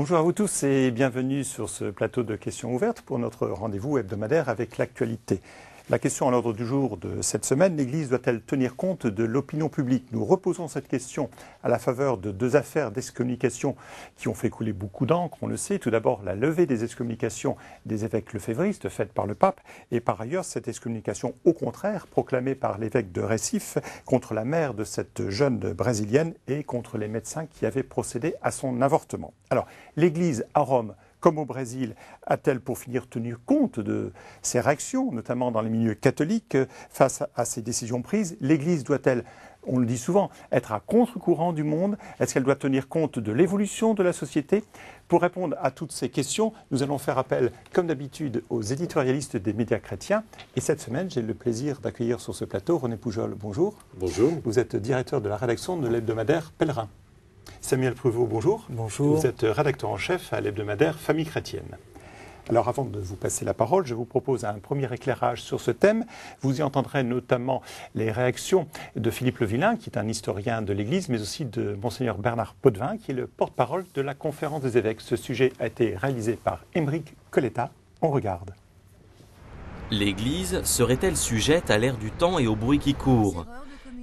Bonjour à vous tous et bienvenue sur ce plateau de questions ouvertes pour notre rendez-vous hebdomadaire avec l'actualité. La question à l'ordre du jour de cette semaine, l'Église doit-elle tenir compte de l'opinion publique? Nous reposons cette question à la faveur de deux affaires d'excommunication qui ont fait couler beaucoup d'encre, on le sait. Tout d'abord, la levée des excommunications des évêques lefévristes faite par le pape et par ailleurs cette excommunication au contraire proclamée par l'évêque de Recife contre la mère de cette jeune brésilienne et contre les médecins qui avaient procédé à son avortement. Alors, l'Église à Rome, comme au Brésil, a-t-elle pour finir tenu compte de ces réactions, notamment dans les milieux catholiques, face à ces décisions prises? L'Église doit-elle, on le dit souvent, être à contre-courant du monde? Est-ce qu'elle doit tenir compte de l'évolution de la société? Pour répondre à toutes ces questions, nous allons faire appel, comme d'habitude, aux éditorialistes des médias chrétiens. Et cette semaine, j'ai le plaisir d'accueillir sur ce plateau René Poujol. Bonjour. Bonjour. Vous êtes directeur de la rédaction de l'hebdomadaire Pèlerin. Samuel Pruvot, bonjour. Bonjour. Vous êtes rédacteur en chef à l'hebdomadaire Famille chrétienne. Alors avant de vous passer la parole, je vous propose un premier éclairage sur ce thème. Vous y entendrez notamment les réactions de Philippe Le Villain, qui est un historien de l'Église, mais aussi de Monseigneur Bernard Potvin, qui est le porte-parole de la Conférence des évêques. Ce sujet a été réalisé par Émeric Coletta. On regarde. L'Église serait-elle sujette à l'air du temps et au bruit qui court?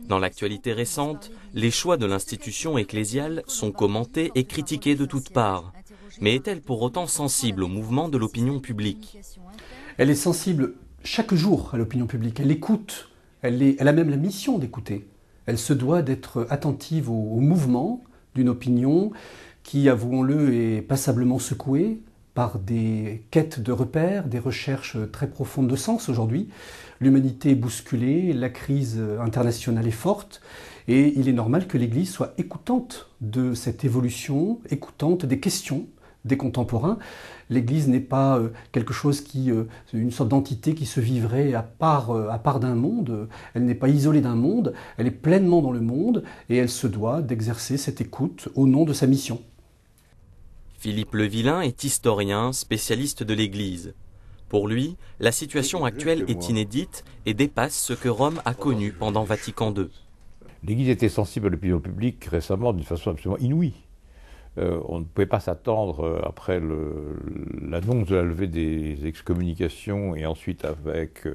Dans l'actualité récente, les choix de l'institution ecclésiale sont commentés et critiqués de toutes parts. Mais est-elle pour autant sensible au mouvement de l'opinion publique? Elle est sensible chaque jour à l'opinion publique. Elle écoute. Elle a même la mission d'écouter. Elle se doit d'être attentive au mouvement d'une opinion qui, avouons-le, est passablement secouée par des quêtes de repères, des recherches très profondes de sens aujourd'hui. L'humanité est bousculée, la crise internationale est forte et il est normal que l'Église soit écoutante de cette évolution, écoutante des questions des contemporains. L'Église n'est pas quelque chose une sorte d'entité qui se vivrait à part d'un monde. Elle n'est pas isolée d'un monde, elle est pleinement dans le monde et elle se doit d'exercer cette écoute au nom de sa mission. Philippe Le Villain est historien, spécialiste de l'Église. Pour lui, la situation actuelle est inédite et dépasse ce que Rome a connu pendant Vatican II. L'Église était sensible à l'opinion publique récemment d'une façon absolument inouïe. On ne pouvait pas s'attendre, après l'annonce de la levée des excommunications et ensuite avec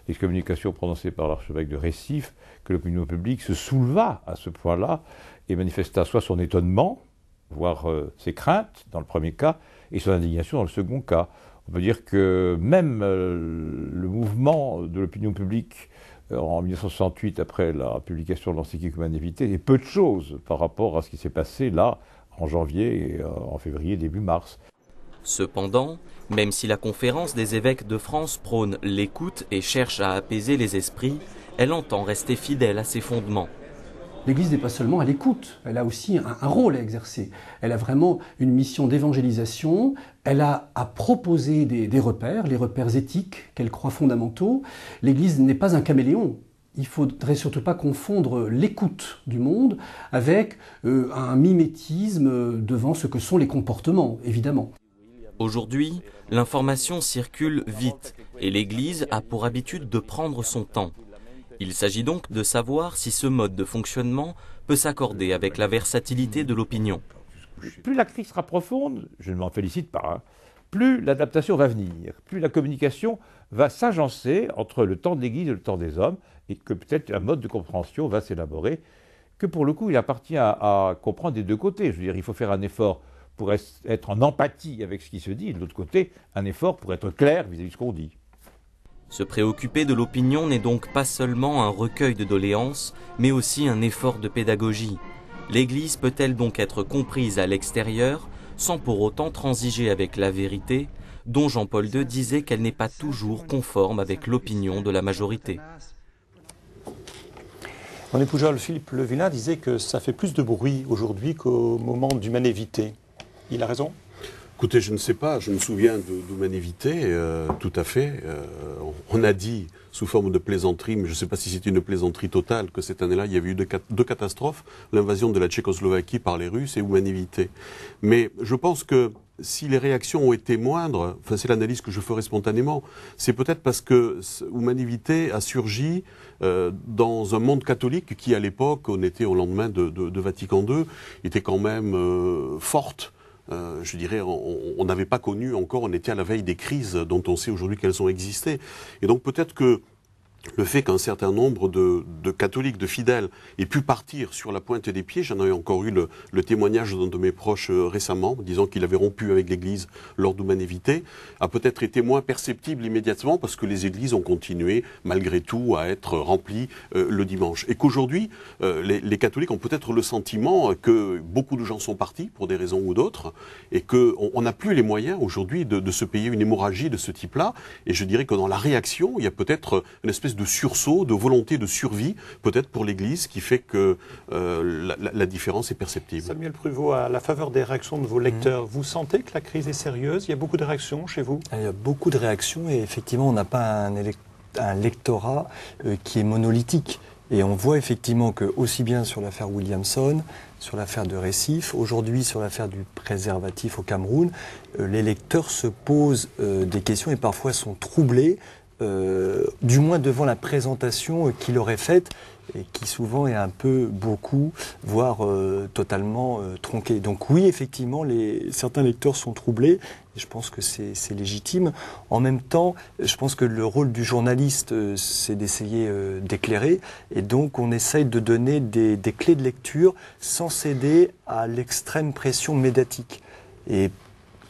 l'excommunication prononcée par l'archevêque de Recife, que l'opinion publique se souleva à ce point-là et manifesta soit son étonnement, voire ses craintes dans le premier cas, et son indignation dans le second cas. On peut dire que même le mouvement de l'opinion publique en 1968, après la publication de l'encyclique Humanae Vitae, est peu de choses par rapport à ce qui s'est passé là, en janvier, et en février, début mars. Cependant, même si la conférence des évêques de France prône l'écoute et cherche à apaiser les esprits, elle entend rester fidèle à ses fondements. L'Église n'est pas seulement à l'écoute, elle a aussi un rôle à exercer. Elle a vraiment une mission d'évangélisation, elle a à proposer des repères, les repères éthiques qu'elle croit fondamentaux. L'Église n'est pas un caméléon. Il ne faudrait surtout pas confondre l'écoute du monde avec un mimétisme devant ce que sont les comportements, évidemment. Aujourd'hui, l'information circule vite et l'Église a pour habitude de prendre son temps. Il s'agit donc de savoir si ce mode de fonctionnement peut s'accorder avec la versatilité de l'opinion. Plus la crise sera profonde, je ne m'en félicite pas, hein, plus l'adaptation va venir, plus la communication va s'agencer entre le temps de l'Église et le temps des hommes, et que peut-être un mode de compréhension va s'élaborer, que pour le coup il appartient à comprendre des deux côtés. Je veux dire, il faut faire un effort pour être en empathie avec ce qui se dit, et de l'autre côté, un effort pour être clair vis-à-vis de ce qu'on dit. Se préoccuper de l'opinion n'est donc pas seulement un recueil de doléances, mais aussi un effort de pédagogie. L'Église peut-elle donc être comprise à l'extérieur, sans pour autant transiger avec la vérité, dont Jean-Paul II disait qu'elle n'est pas toujours conforme avec l'opinion de la majorité. René Poujol, Philippe Le Villain disait que ça fait plus de bruit aujourd'hui qu'au moment d'Humanae Vitae. Il a raison? Écoutez, je ne sais pas, je me souviens d'Humanae Vitae, tout à fait. On a dit, sous forme de plaisanterie, mais je ne sais pas si c'était une plaisanterie totale, que cette année-là, il y avait eu deux catastrophes, l'invasion de la Tchécoslovaquie par les Russes et Humanae Vitae. Mais je pense que si les réactions ont été moindres, enfin c'est l'analyse que je ferai spontanément, c'est peut-être parce que Humanae Vitae a surgi dans un monde catholique qui, à l'époque, on était au lendemain de Vatican II, était quand même forte je dirais, on n'avait pas connu encore, on était à la veille des crises dont on sait aujourd'hui qu'elles ont existé. Et donc peut-être que le fait qu'un certain nombre de catholiques, de fidèles, aient pu partir sur la pointe des pieds, j'en ai encore eu le témoignage d'un de mes proches récemment, disant qu'il avait rompu avec l'Église lors d'Humanité Vitae, a peut-être été moins perceptible immédiatement parce que les églises ont continué, malgré tout, à être remplies le dimanche. Et qu'aujourd'hui, les catholiques ont peut-être le sentiment que beaucoup de gens sont partis, pour des raisons ou d'autres, et qu'on n'a plus les moyens aujourd'hui de se payer une hémorragie de ce type-là. Et je dirais que dans la réaction, il y a peut-être une espèce de sursaut, de volonté de survie, peut-être pour l'Église, qui fait que la différence est perceptible. Samuel Pruvot, à la faveur des réactions de vos lecteurs, vous sentez que la crise est sérieuse? Il y a beaucoup de réactions chez vous? Il y a beaucoup de réactions et effectivement, on n'a pas un lectorat qui est monolithique. Et on voit effectivement que, aussi bien sur l'affaire Williamson, sur l'affaire de Recife, aujourd'hui sur l'affaire du préservatif au Cameroun, les lecteurs se posent des questions et parfois sont troublés, du moins devant la présentation qu'il aurait faite, et qui souvent est un peu beaucoup, voire totalement tronquée. Donc oui, effectivement, certains lecteurs sont troublés, et je pense que c'est légitime. En même temps, je pense que le rôle du journaliste, c'est d'essayer d'éclairer, et donc on essaye de donner des clés de lecture sans céder à l'extrême pression médiatique. Et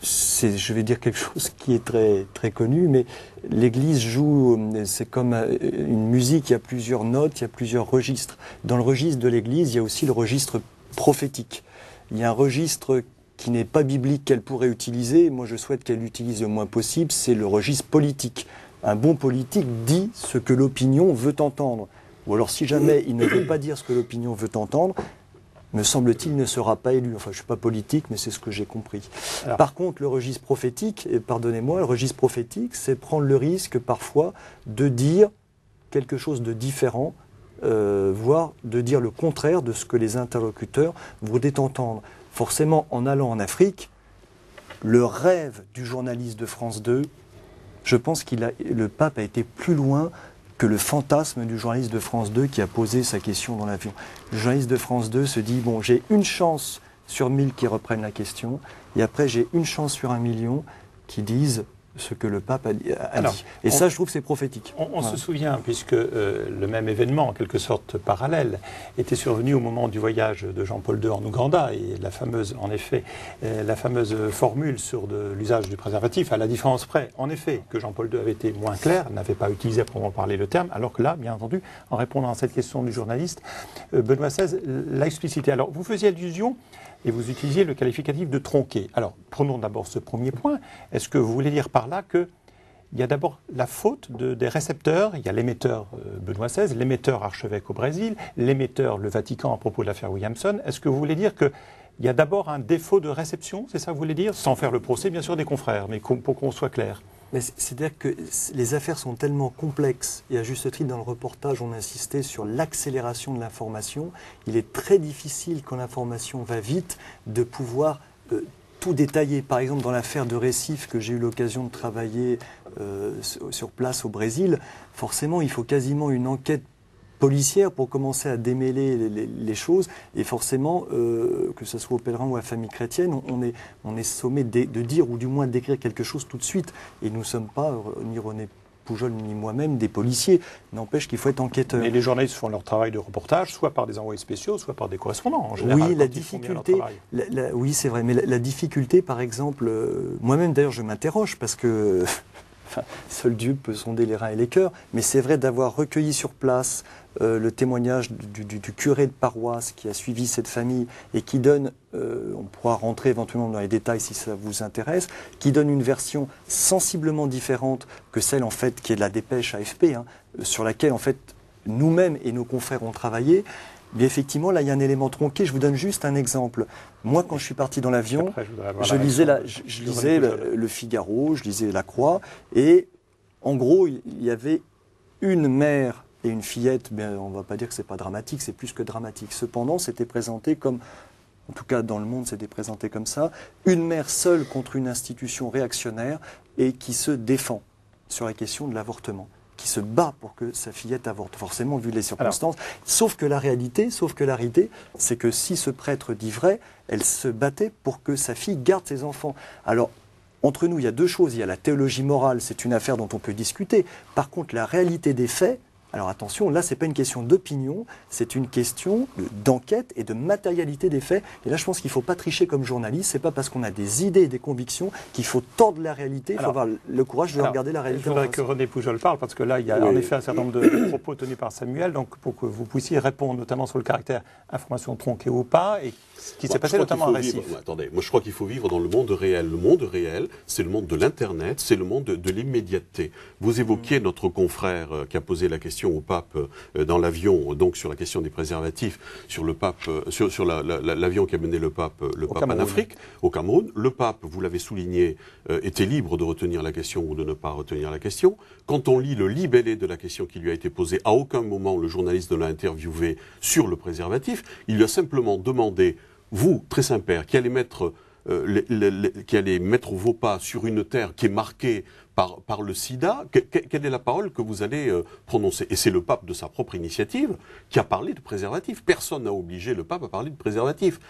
je vais dire quelque chose qui est très, très connu, mais l'Église joue, c'est comme une musique, il y a plusieurs notes, il y a plusieurs registres. Dans le registre de l'Église, il y a aussi le registre prophétique. Il y a un registre qui n'est pas biblique qu'elle pourrait utiliser, moi je souhaite qu'elle l'utilise le moins possible, c'est le registre politique. Un bon politique dit ce que l'opinion veut entendre. Ou alors si jamais il ne veut pas dire ce que l'opinion veut entendre, me semble-t-il, ne sera pas élu. Enfin, je ne suis pas politique, mais c'est ce que j'ai compris. Alors, par contre, le registre prophétique, et pardonnez-moi, le registre prophétique, c'est prendre le risque parfois de dire quelque chose de différent, voire de dire le contraire de ce que les interlocuteurs voulaient entendre. Forcément, en allant en Afrique, le rêve du journaliste de France 2, je pense que le pape a été plus loin que le fantasme du journaliste de France 2 qui a posé sa question dans l'avion. Le journaliste de France 2 se dit, bon, j'ai une chance sur 1000 qui reprennent la question, et après j'ai une chance sur 1 million qui disent ce que le pape a dit. Et ça, je trouve que c'est prophétique. On se souvient, puisque le même événement, en quelque sorte parallèle, était survenu au moment du voyage de Jean-Paul II en Ouganda, et la fameuse, en effet, la fameuse formule sur l'usage du préservatif, à la différence près, en effet, que Jean-Paul II avait été moins clair, n'avait pas utilisé à proprement parler le terme, alors que là, bien entendu, en répondant à cette question du journaliste, Benoît XVI l'a explicité. Alors, vous faisiez allusion, et vous utilisiez le qualificatif de tronqué. Alors, prenons d'abord ce premier point. Est-ce que vous voulez dire par là qu'il y a d'abord la faute des récepteurs? Il y a l'émetteur Benoît XVI, l'émetteur archevêque au Brésil, l'émetteur le Vatican à propos de l'affaire Williamson. Est-ce que vous voulez dire qu'il y a d'abord un défaut de réception? C'est ça que vous voulez dire? Sans faire le procès, bien sûr, des confrères, mais pour qu'on soit clair. C'est-à-dire que les affaires sont tellement complexes, et à juste titre dans le reportage on insistait sur l'accélération de l'information. Il est très difficile quand l'information va vite de pouvoir tout détailler. Par exemple dans l'affaire de Recife que j'ai eu l'occasion de travailler sur place au Brésil, forcément il faut quasiment une enquête policière pour commencer à démêler les choses, et forcément, que ce soit aux pèlerins ou à la famille chrétienne, on est sommé de dire ou du moins d'écrire quelque chose tout de suite. Et nous ne sommes pas, ni René Poujol ni moi-même, des policiers. N'empêche qu'il faut être enquêteur. Mais les journalistes font leur travail de reportage, soit par des envoyés spéciaux, soit par des correspondants, en général. Oui, la difficulté, oui c'est vrai, mais la difficulté, par exemple, moi-même d'ailleurs je m'interroge, parce que seul Dieu peut sonder les reins et les cœurs, mais c'est vrai d'avoir recueilli sur place le témoignage du curé de paroisse qui a suivi cette famille et qui donne, on pourra rentrer éventuellement dans les détails si ça vous intéresse, qui donne une version sensiblement différente que celle en fait qui est de la dépêche AFP, sur laquelle en fait nous-mêmes et nos confrères ont travaillé. Mais effectivement, là, il y a un élément tronqué. Je vous donne juste un exemple. Moi, quand je suis parti dans l'avion, je lisais le Figaro, je lisais La Croix, et en gros, il y avait une mère et une fillette. Bien, on ne va pas dire que c'est pas dramatique, c'est plus que dramatique. Cependant, c'était présenté comme, en tout cas dans le monde, c'était présenté comme ça, une mère seule contre une institution réactionnaire et qui se défend sur la question de l'avortement. qui se bat pour que sa fillette avorte, forcément vu les circonstances. Sauf que la réalité, c'est que si ce prêtre dit vrai, elle se battait pour que sa fille garde ses enfants. Alors, entre nous, il y a deux choses. Il y a la théologie morale, c'est une affaire dont on peut discuter. Par contre, la réalité des faits, alors attention, là, ce n'est pas une question d'opinion, c'est une question d'enquête et de matérialité des faits. Et là, je pense qu'il ne faut pas tricher comme journaliste. Ce n'est pas parce qu'on a des idées et des convictions qu'il faut tordre la réalité. Il faut avoir le courage de regarder la réalité. Je voudrais que René Poujol parle, parce que là, il y a en effet un certain nombre de propos tenus par Samuel, donc pour que vous puissiez répondre notamment sur le caractère information tronquée ou pas, et ce qui s'est passé notamment à Récif. Attendez, moi je crois qu'il faut vivre dans le monde réel. Le monde réel, c'est le monde de l'Internet, c'est le monde de l'immédiateté. Vous évoquiez notre confrère qui a posé la question au pape dans l'avion, donc sur la question des préservatifs, sur le pape, sur l'avion qui a mené le pape en Afrique, au Cameroun. Le pape, vous l'avez souligné, était libre de retenir la question ou de ne pas retenir la question. Quand on lit le libellé de la question qui lui a été posée, à aucun moment le journaliste ne l'a interviewé sur le préservatif. Il lui a simplement demandé, vous, très Saint-Père, qui allez mettre vos pas sur une terre qui est marquée par le sida, quelle est la parole que vous allez prononcer? Et c'est le pape de sa propre initiative qui a parlé de préservatif. Personne n'a obligé le pape à parler de préservatif.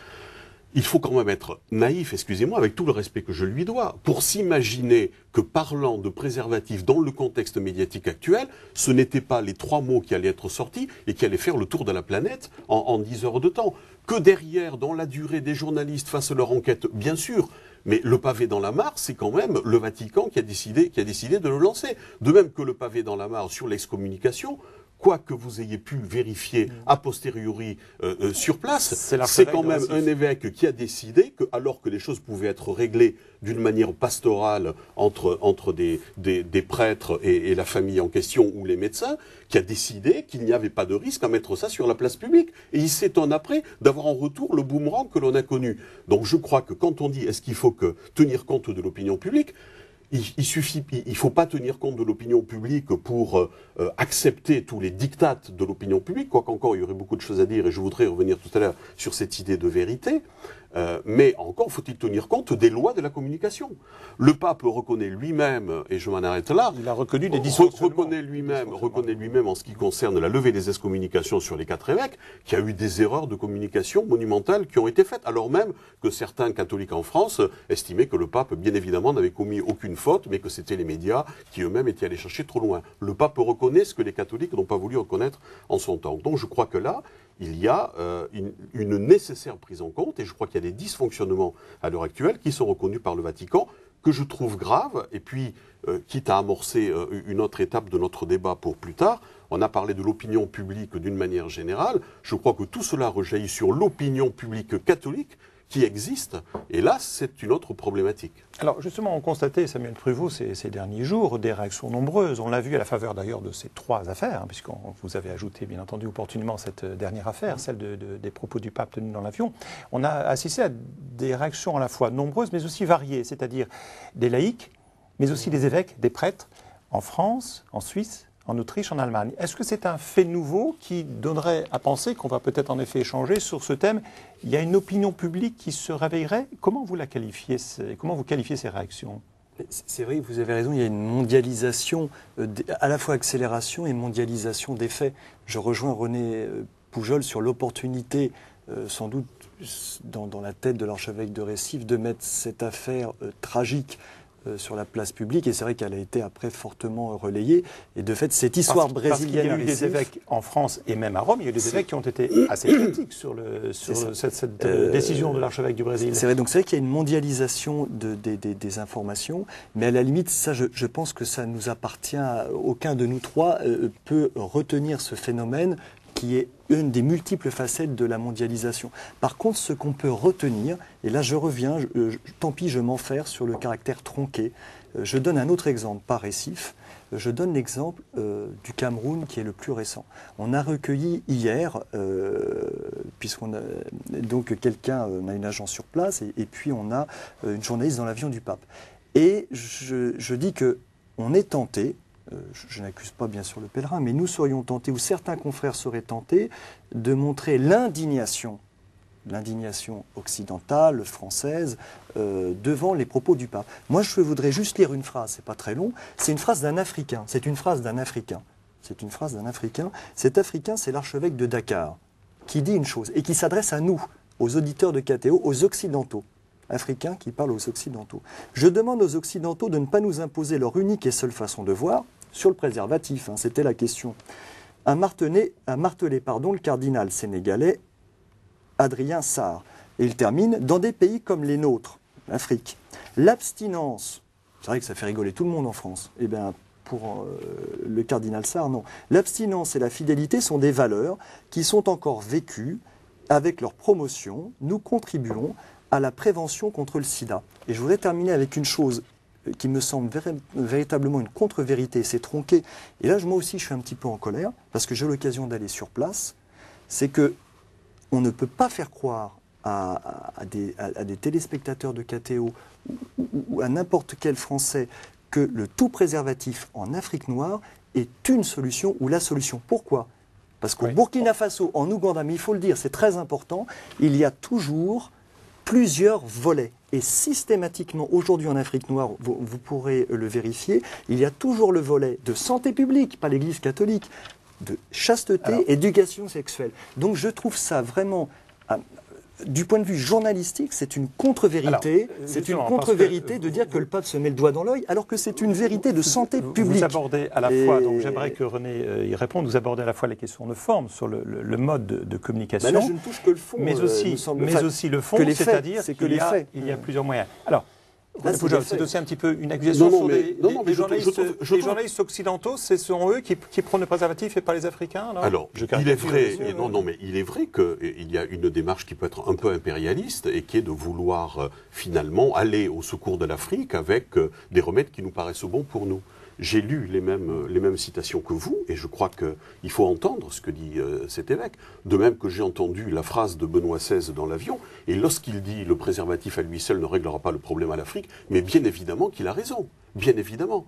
Il faut quand même être naïf, excusez-moi, avec tout le respect que je lui dois, pour s'imaginer que parlant de préservatif dans le contexte médiatique actuel, ce n'étaient pas les 3 mots qui allaient être sortis et qui allaient faire le tour de la planète en 10 heures de temps. Que derrière, dans la durée, des journalistes fassent leur enquête, bien sûr, mais le pavé dans la mare, c'est quand même le Vatican qui a décidé de le lancer. De même que le pavé dans la mare sur l'excommunication, quoi que vous ayez pu vérifier a posteriori sur place, c'est quand même un évêque qui a décidé que, alors que les choses pouvaient être réglées d'une manière pastorale entre des prêtres et la famille en question ou les médecins, qui a décidé qu'il n'y avait pas de risque à mettre ça sur la place publique. Et il s'étonne après d'avoir en retour le boomerang que l'on a connu. Donc je crois que quand on dit est-ce qu'il faut tenir compte de l'opinion publique, il faut pas tenir compte de l'opinion publique pour accepter tous les diktats de l'opinion publique, quoiqu'encore il y aurait beaucoup de choses à dire et je voudrais revenir tout à l'heure sur cette idée de vérité. Mais encore faut-il tenir compte des lois de la communication. Le pape reconnaît lui-même, et je m'en arrête là, il a reconnu des dysfonctionnements. reconnaît lui-même en ce qui concerne la levée des excommunications sur les 4 évêques, qu'il y a eu des erreurs de communication monumentales qui ont été faites, alors même que certains catholiques en France estimaient que le pape, bien évidemment, n'avait commis aucune faute, mais que c'était les médias qui eux-mêmes étaient allés chercher trop loin. Le pape reconnaît ce que les catholiques n'ont pas voulu reconnaître en son temps. Donc je crois que là, il y a une nécessaire prise en compte, et je crois qu'il y a des dysfonctionnements à l'heure actuelle qui sont reconnus par le Vatican, que je trouve graves, et puis, quitte à amorcer une autre étape de notre débat pour plus tard, on a parlé de l'opinion publique d'une manière générale, je crois que tout cela rejaillit sur l'opinion publique catholique qui existe, et là, c'est une autre problématique. Alors, justement, on constatait, Samuel Pruvot, ces derniers jours, des réactions nombreuses. On l'a vu à la faveur, d'ailleurs, de ces 3 affaires, hein, puisqu'on vous avez ajouté, bien entendu, opportunément cette dernière affaire, celle des propos du pape tenus dans l'avion. On a assisté à des réactions à la fois nombreuses, mais aussi variées, c'est-à-dire des laïcs, mais aussi des évêques, des prêtres, en France, en Suisse, en Autriche, en Allemagne. Est-ce que c'est un fait nouveau qui donnerait à penser qu'on va peut-être en effet échanger sur ce thème? Il y a une opinion publique qui se réveillerait. Comment vous qualifiez ces réactions? C'est vrai, vous avez raison, il y a une mondialisation, à la fois accélération et mondialisation des faits. Je rejoins René Poujol sur l'opportunité, sans doute dans la tête de l'archevêque de Récif, de mettre cette affaire tragique sur la place publique, et c'est vrai qu'elle a été après fortement relayée, et de fait cette histoire brésilienne. Parce qu'il y a eu des évêques en France et même à Rome, il y a eu des évêques qui ont été assez critiques sur cette décision de l'archevêque du Brésil. C'est vrai, donc c'est vrai qu'il y a une mondialisation des informations, mais à la limite, ça je pense que ça nous appartient, aucun de nous 3 peut retenir ce phénomène qui est une des multiples facettes de la mondialisation. Par contre, ce qu'on peut retenir, et là je reviens, tant pis je m'enferre sur le caractère tronqué, je donne un autre exemple, pas Récif, je donne l'exemple du Cameroun qui est le plus récent. On a recueilli hier, puisqu'on a donc quelqu'un, on a une agence sur place, et puis on a une journaliste dans l'avion du pape. Et je dis qu'on est tenté, je n'accuse pas bien sûr le pèlerin, mais nous serions tentés, ou certains confrères seraient tentés, de montrer l'indignation l'indignation occidentale, française, devant les propos du pape. Moi, je voudrais juste lire une phrase, c'est pas très long, c'est une phrase d'un Africain, c'est une phrase d'un Africain. C'est une phrase d'un Africain. Cet Africain, c'est l'archevêque de Dakar, qui dit une chose, et qui s'adresse à nous, aux auditeurs de KTO, aux Occidentaux. Africains qui parlent aux Occidentaux. Je demande aux Occidentaux de ne pas nous imposer leur unique et seule façon de voir sur le préservatif, hein, c'était la question. A martelé le cardinal sénégalais Adrien Sarr. Et il termine, dans des pays comme les nôtres, l'Afrique, l'abstinence, c'est vrai que ça fait rigoler tout le monde en France, eh bien, pour le cardinal Sarr, non. L'abstinence et la fidélité sont des valeurs qui sont encore vécues. Avec leur promotion, nous contribuons à la prévention contre le sida. Et je voudrais terminer avec une chose qui me semble véritablement une contre-vérité, c'est tronqué. Et là, moi aussi, je suis un petit peu en colère, parce que j'ai l'occasion d'aller sur place, c'est que on ne peut pas faire croire à des téléspectateurs de KTO ou à n'importe quel Français que le tout préservatif en Afrique noire est une solution ou la solution. Pourquoi ? Parce qu'au Burkina Faso, en Ouganda, mais il faut le dire, c'est très important, il y a toujours plusieurs volets. Et systématiquement, aujourd'hui en Afrique noire, vous pourrez le vérifier, il y a toujours le volet de santé publique, pas l'Église catholique, de chasteté, éducation sexuelle. Donc je trouve ça vraiment, du point de vue journalistique, c'est une contre-vérité. C'est une contre-vérité de dire que le pape se met le doigt dans l'œil, alors que c'est une vérité de santé publique. Vous abordez à la fois, donc j'aimerais que René y réponde, vous abordez à la fois les questions de forme sur le mode de communication, là, je ne touche que le fond, mais aussi le fond, c'est-à-dire qu'il y a plusieurs moyens. Alors, c'est aussi un petit peu une accusation sur des journalistes occidentaux, ce sont eux qui prônent le préservatif et pas les Africains. Alors, il est vrai, mais il est vrai qu'il y a une démarche qui peut être un peu impérialiste et qui est de vouloir finalement aller au secours de l'Afrique avec des remèdes qui nous paraissent bons pour nous. J'ai lu les mêmes citations que vous, et je crois qu'il faut entendre ce que dit cet évêque. De même que j'ai entendu la phrase de Benoît XVI dans l'avion, et lorsqu'il dit « le préservatif à lui seul ne réglera pas le problème à l'Afrique », mais bien évidemment qu'il a raison, bien évidemment.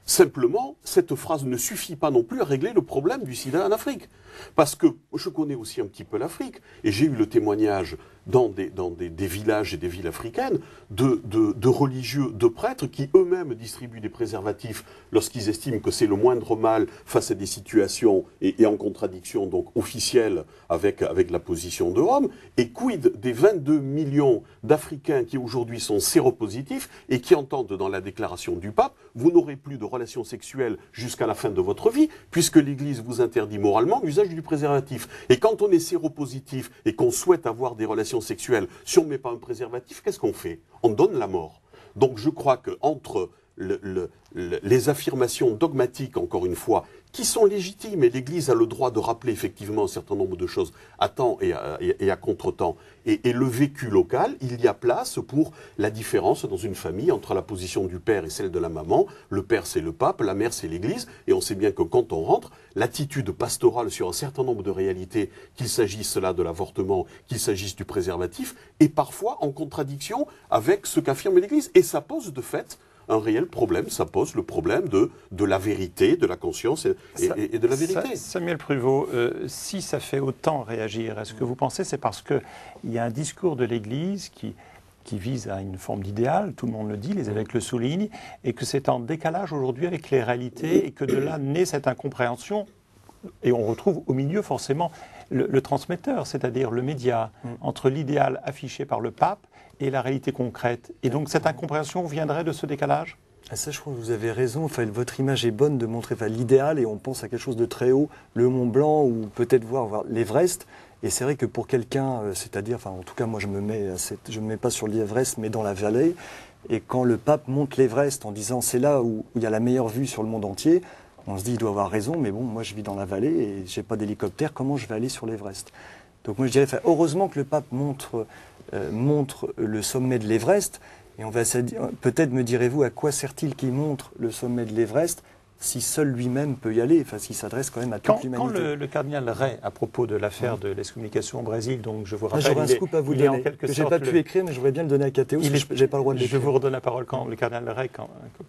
Simplement, cette phrase ne suffit pas non plus à régler le problème du sida en Afrique. Parce que je connais aussi un petit peu l'Afrique, et j'ai eu le témoignage dans des villages et des villes africaines de religieux, de prêtres qui eux-mêmes distribuent des préservatifs lorsqu'ils estiment que c'est le moindre mal face à des situations et en contradiction donc officielle avec la position de Rome. Et quid des 22 millions d'Africains qui aujourd'hui sont séropositifs et qui entendent dans la déclaration du pape « Vous n'aurez plus de relations sexuelles jusqu'à la fin de votre vie puisque l'Église vous interdit moralement l'usage du préservatif. » Et quand on est séropositif et qu'on souhaite avoir des relations sexuelles, si on ne met pas un préservatif, qu'est-ce qu'on fait? On donne la mort. Donc je crois qu'entre les affirmations dogmatiques, encore une fois, qui sont légitimes, et l'Église a le droit de rappeler effectivement un certain nombre de choses à temps et à contre-temps, et le vécu local, il y a place pour la différence dans une famille entre la position du père et celle de la maman. Le père, c'est le pape, la mère, c'est l'Église, et on sait bien que quand on rentre, l'attitude pastorale sur un certain nombre de réalités, qu'il s'agisse là de l'avortement, qu'il s'agisse du préservatif, est parfois en contradiction avec ce qu'affirme l'Église, et ça pose de fait un réel problème, ça pose le problème de la vérité, de la conscience et de la vérité. Samuel Pruvot, si ça fait autant réagir, est-ce que vous pensez c'est parce qu'il y a un discours de l'Église qui vise à une forme d'idéal, tout le monde le dit, les évêques le soulignent, et que c'est en décalage aujourd'hui avec les réalités, et que de là naît cette incompréhension, et on retrouve au milieu forcément le transmetteur, c'est-à-dire le média, entre l'idéal affiché par le pape et la réalité concrète. Et donc cette incompréhension viendrait de ce décalage ? Ça, je crois que vous avez raison. Enfin, votre image est bonne de montrer l'idéal, et on pense à quelque chose de très haut, le Mont Blanc, ou peut-être voir l'Everest. Et c'est vrai que pour quelqu'un, c'est-à-dire, enfin, en tout cas, moi, je me mets pas sur l'Everest, mais dans la vallée. Et quand le pape monte l'Everest en disant c'est là où il y a la meilleure vue sur le monde entier, on se dit il doit avoir raison, mais bon, moi, je vis dans la vallée et j'ai pas d'hélicoptère. Comment je vais aller sur l'Everest ? Donc moi, je dirais, heureusement que le pape montre le sommet de l'Everest. Et on va peut-être, me direz-vous, à quoi sert-il qu'il montre le sommet de l'Everest? si seul lui-même peut y aller, enfin, s'il s'adresse quand même à toute l'humanité. Quand le cardinal Ray, à propos de l'affaire de l'excommunication au Brésil, donc je vous rappelle, j'aurais un scoop à vous donner, que je n'ai pas pu écrire, mais je voudrais bien le donner à Cathéo, parce que je n'ai pas le droit de l'écrire. Je vous redonne la parole quand le cardinal Ray,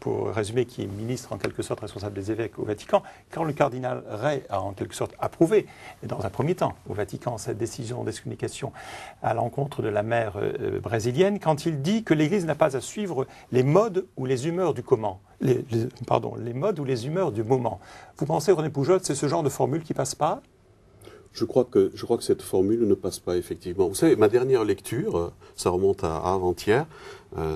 pour résumer, qui est ministre en quelque sorte responsable des évêques au Vatican, quand le cardinal Ray a en quelque sorte approuvé, dans un premier temps, au Vatican, cette décision d'excommunication à l'encontre de la mère brésilienne, quand il dit que l'Église n'a pas à suivre les modes ou les humeurs du comment. Les modes ou les humeurs du moment. Vous pensez, René Poujols, c'est ce genre de formule qui passe pas? Je crois que cette formule ne passe pas, effectivement. Vous savez, ma dernière lecture, ça remonte à avant-hier,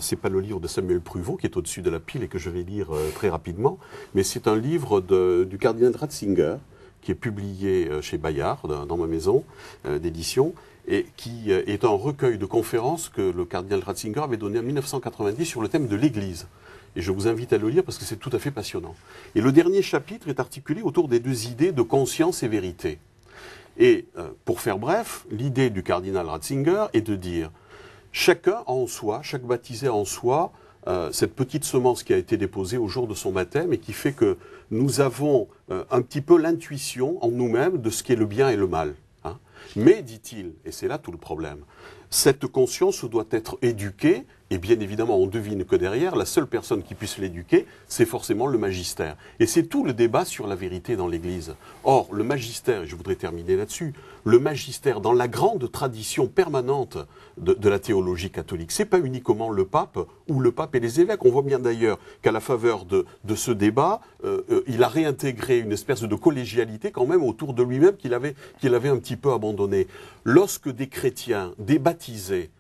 c'est pas le livre de Samuel Pruvot qui est au-dessus de la pile et que je vais lire très rapidement, mais c'est un livre du cardinal Ratzinger, qui est publié chez Bayard, dans ma maison d'édition, et qui est un recueil de conférences que le cardinal Ratzinger avait donné en 1990 sur le thème de l'Église. Et je vous invite à le lire parce que c'est tout à fait passionnant. Et le dernier chapitre est articulé autour des deux idées de conscience et vérité. Et pour faire bref, l'idée du cardinal Ratzinger est de dire chacun a en soi, chaque baptisé a en soi, cette petite semence qui a été déposée au jour de son baptême et qui fait que nous avons un petit peu l'intuition en nous-mêmes de ce qui est le bien et le mal. Hein. Mais, dit-il, et c'est là tout le problème, cette conscience doit être éduquée, et bien évidemment on devine que derrière, la seule personne qui puisse l'éduquer, c'est forcément le magistère. Et c'est tout le débat sur la vérité dans l'Église. Or, le magistère, et je voudrais terminer là-dessus, le magistère dans la grande tradition permanente de la théologie catholique, c'est pas uniquement le pape ou le pape et les évêques. On voit bien d'ailleurs qu'à la faveur de ce débat, il a réintégré une espèce de collégialité quand même autour de lui-même qu'il avait un petit peu abandonné. Lorsque des chrétiens, des baptisés,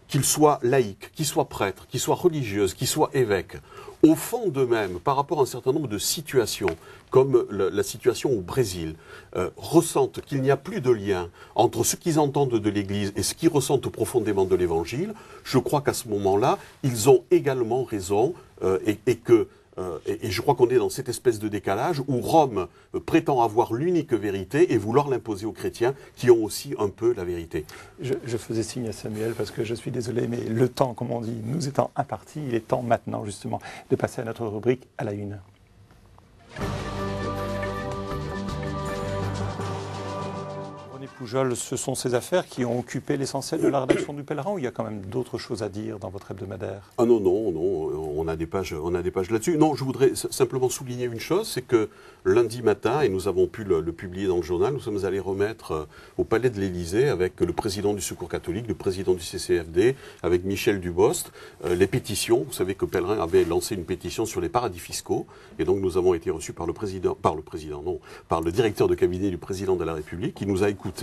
qu'ils soient laïcs, qu'ils soient prêtres, qu'ils soient religieuses, qu'ils soient évêques, au fond d'eux-mêmes, par rapport à un certain nombre de situations, comme la situation au Brésil, ressentent qu'il n'y a plus de lien entre ce qu'ils entendent de l'Église et ce qu'ils ressentent profondément de l'Évangile, je crois qu'à ce moment-là, ils ont également raison et je crois qu'on est dans cette espèce de décalage où Rome prétend avoir l'unique vérité et vouloir l'imposer aux chrétiens qui ont aussi un peu la vérité. Je faisais signe à Samuel parce que je suis désolé, mais le temps, comme on dit, nous étant imparti, il est temps maintenant justement de passer à notre rubrique à la une. René Poujols, ce sont ces affaires qui ont occupé l'essentiel de la rédaction du Pèlerin ou il y a quand même d'autres choses à dire dans votre hebdomadaire? Ah non, on a des pages là-dessus. Non, je voudrais simplement souligner une chose, c'est que lundi matin, et nous avons pu le publier dans le journal, nous sommes allés remettre au Palais de l'Élysée avec le président du Secours catholique, le président du CCFD, avec Michel Dubost, les pétitions. Vous savez que Pèlerin avait lancé une pétition sur les paradis fiscaux, et donc nous avons été reçus par le directeur de cabinet du président de la République, qui nous a écoutés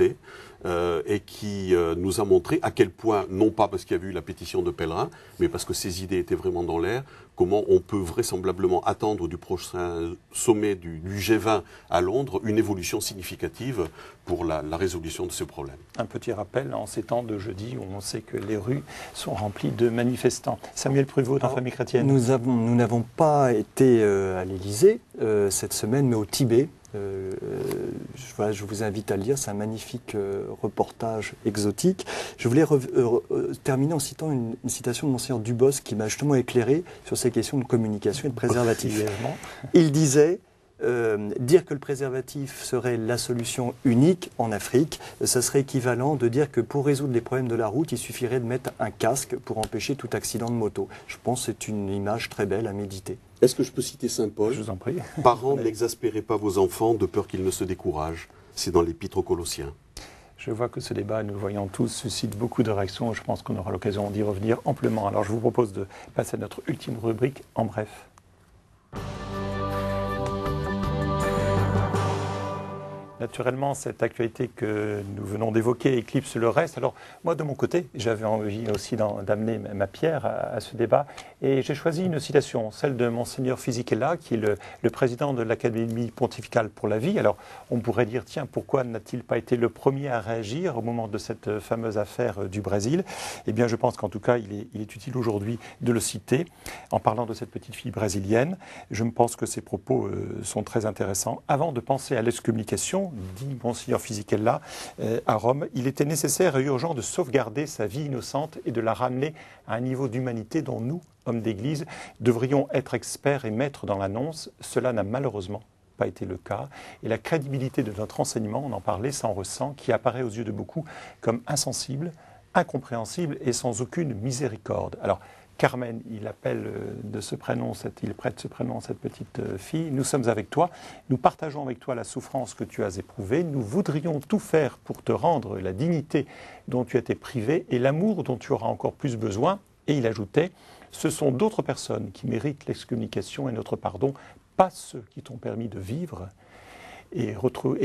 et qui nous a montré à quel point, non pas parce qu'il y a eu la pétition de Pèlerin, mais parce que ces idées étaient vraiment dans l'air, comment on peut vraisemblablement attendre du prochain sommet du G20 à Londres une évolution significative pour la résolution de ce problème. Un petit rappel en ces temps de jeudi où on sait que les rues sont remplies de manifestants. Samuel Pruvot, dans Famille chrétienne. Nous n'avons pas été à l'Élysée cette semaine, mais au Tibet. Je vous invite à le lire, c'est un magnifique reportage exotique. Je voulais terminer en citant une citation de Monseigneur Dubost qui m'a justement éclairé sur ces questions de communication et de préservatif. Il disait dire que le préservatif serait la solution unique en Afrique, ça serait équivalent de dire que pour résoudre les problèmes de la route, il suffirait de mettre un casque pour empêcher tout accident de moto. Je pense que c'est une image très belle à méditer. Est-ce que je peux citer Saint Paul? Je vous en prie. Parents, n'exaspérez pas vos enfants de peur qu'ils ne se découragent. C'est dans l'Épître aux Colossiens. Je vois que ce débat, nous le voyons tous, suscite beaucoup de réactions. Je pense qu'on aura l'occasion d'y revenir amplement. Alors je vous propose de passer à notre ultime rubrique, en bref. Naturellement, cette actualité que nous venons d'évoquer éclipse le reste. Alors, moi, de mon côté, j'avais envie aussi d'amener ma pierre à ce débat. Et j'ai choisi une citation, celle de Monseigneur Fisichella, qui est le président de l'Académie pontificale pour la vie. Alors, on pourrait dire, tiens, pourquoi n'a-t-il pas été le premier à réagir au moment de cette fameuse affaire du Brésil? Eh bien, je pense qu'en tout cas, il est utile aujourd'hui de le citer. En parlant de cette petite fille brésilienne, je me pense que ses propos sont très intéressants. Avant de penser à l'excommunication, dit Monseigneur Fisichella à Rome, il était nécessaire et urgent de sauvegarder sa vie innocente et de la ramener à un niveau d'humanité dont nous, hommes d'Église, devrions être experts et maîtres dans l'annonce. Cela n'a malheureusement pas été le cas. Et la crédibilité de notre enseignement, on en parlait, s'en ressent, qui apparaît aux yeux de beaucoup comme insensible, incompréhensible et sans aucune miséricorde. Alors, Carmen, il appelle de ce prénom, il prête ce prénom à cette petite fille. Nous sommes avec toi, nous partageons avec toi la souffrance que tu as éprouvée. Nous voudrions tout faire pour te rendre la dignité dont tu as été privé et l'amour dont tu auras encore plus besoin. Et il ajoutait, ce sont d'autres personnes qui méritent l'excommunication et notre pardon, pas ceux qui t'ont permis de vivre et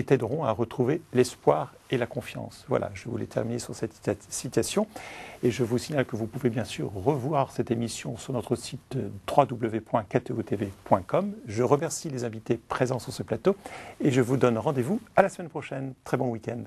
t'aideront à retrouver l'espoir et la confiance. Voilà, je voulais terminer sur cette citation et je vous signale que vous pouvez bien sûr revoir cette émission sur notre site www.kteotv.com. Je remercie les invités présents sur ce plateau et je vous donne rendez-vous à la semaine prochaine. Très bon week-end.